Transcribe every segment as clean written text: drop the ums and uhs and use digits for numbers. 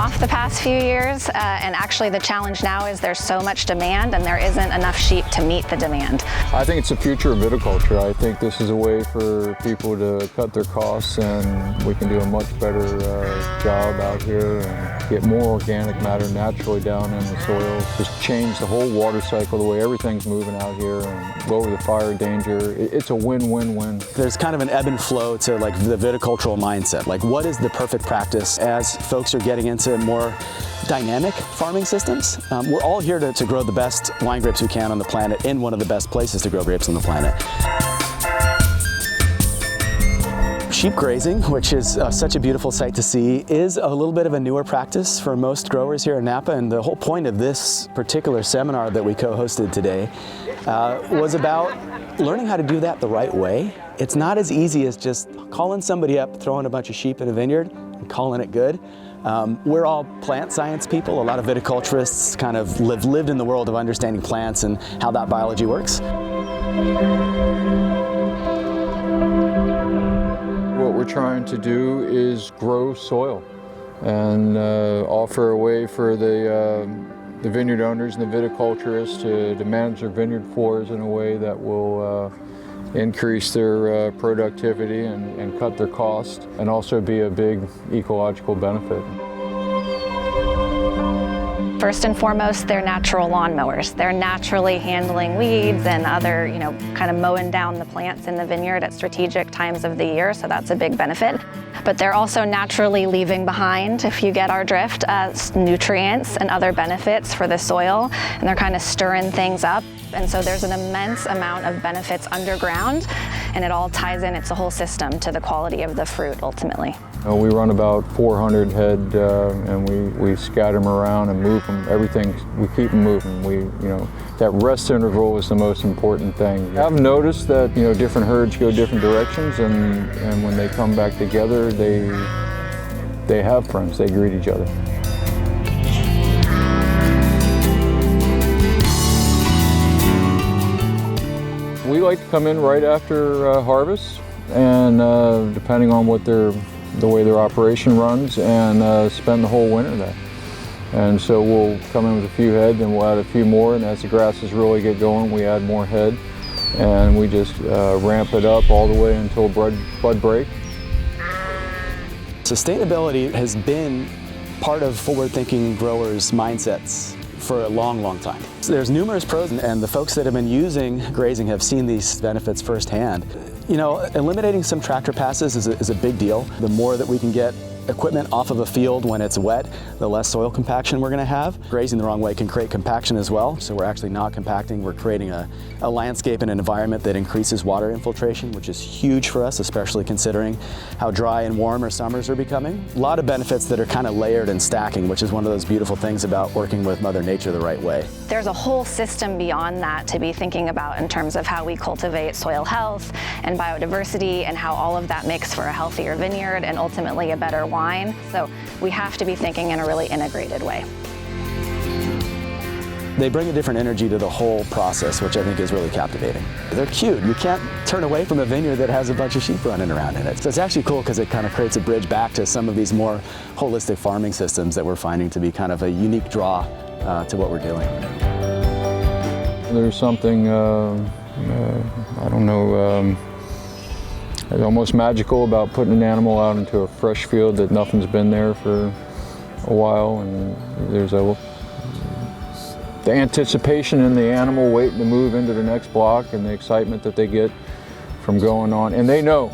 off the past few years, and actually the challenge now is there's so much demand and there isn't enough sheep to meet the demand. I think it's the future of viticulture. I think this is a way for people to cut their costs, and we can do a much better job out here and get more organic matter naturally down in the soil. Just change the whole water cycle, the way everything's moving out here, and lower the fire danger. It's a win-win-win. There's kind of an ebb and flow to like the viticultural mindset. Like, what is the perfect practice as folks are getting into more dynamic farming systems? We're all here to grow the best wine grapes we can on the planet in one of the best places to grow grapes on the planet. Sheep grazing, which is such a beautiful sight to see, is a little bit of a newer practice for most growers here in Napa, and the whole point of this particular seminar that we co-hosted today was about learning how to do that the right way. It's not as easy as just calling somebody up, throwing a bunch of sheep in a vineyard, and calling it good. We're all plant science people. A lot of viticulturists kind of lived in the world of understanding plants and how that biology works. What we're trying to do is grow soil and offer a way for the vineyard owners and the viticulturists to manage their vineyard floors in a way that will increase their productivity and cut their cost, and also be a big ecological benefit. First and foremost, they're natural lawnmowers. They're naturally handling weeds and other, kind of mowing down the plants in the vineyard at strategic times of the year, so that's a big benefit. But they're also naturally leaving behind, if you get our drift, nutrients and other benefits for the soil, and they're kind of stirring things up. And so there's an immense amount of benefits underground, and it all ties in, it's a whole system to the quality of the fruit ultimately. We run about 400 head, and we scatter them around and move them. Everything, we keep them moving. That rest interval is the most important thing. I've noticed that different herds go different directions, and when they come back together, they have friends. They greet each other. We like to come in right after harvest, and depending on what the way their operation runs, and spend the whole winter there. And so we'll come in with a few head, then we'll add a few more, and as the grasses really get going, we add more head, and we just ramp it up all the way until bud break. Sustainability has been part of forward-thinking growers' mindsets for a long, long time. So there's numerous pros, and the folks that have been using grazing have seen these benefits firsthand. Eliminating some tractor passes is a big deal. The more that we can get equipment off of a field when it's wet, the less soil compaction we're going to have. Grazing the wrong way can create compaction as well, so we're actually not compacting. We're creating a landscape and an environment that increases water infiltration, which is huge for us, especially considering how dry and warm our summers are becoming. A lot of benefits that are kind of layered and stacking, which is one of those beautiful things about working with Mother Nature the right way. There's a whole system beyond that to be thinking about in terms of how we cultivate soil health and biodiversity, and how all of that makes for a healthier vineyard and ultimately a better wine. So we have to be thinking in a really integrated way. They bring a different energy to the whole process, which I think is really captivating. They're cute. You can't turn away from a vineyard that has a bunch of sheep running around in it. So it's actually cool because it kind of creates a bridge back to some of these more holistic farming systems that we're finding to be kind of a unique draw to what we're doing. There's something, almost magical about putting an animal out into a fresh field that nothing's been there for a while, and there's the anticipation in the animal waiting to move into the next block, and the excitement that they get from going on. And they know,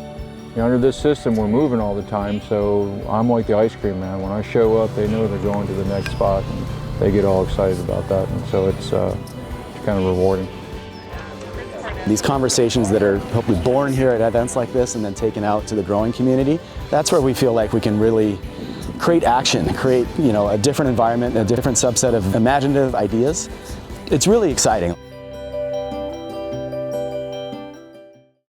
under this system we're moving all the time, so I'm like the ice cream man. When I show up, they know they're going to the next spot, and they get all excited about that, and so it's kind of rewarding. These conversations that are hopefully born here at events like this and then taken out to the growing community, that's where we feel like we can really create action, create a different environment, a different subset of imaginative ideas. It's really exciting.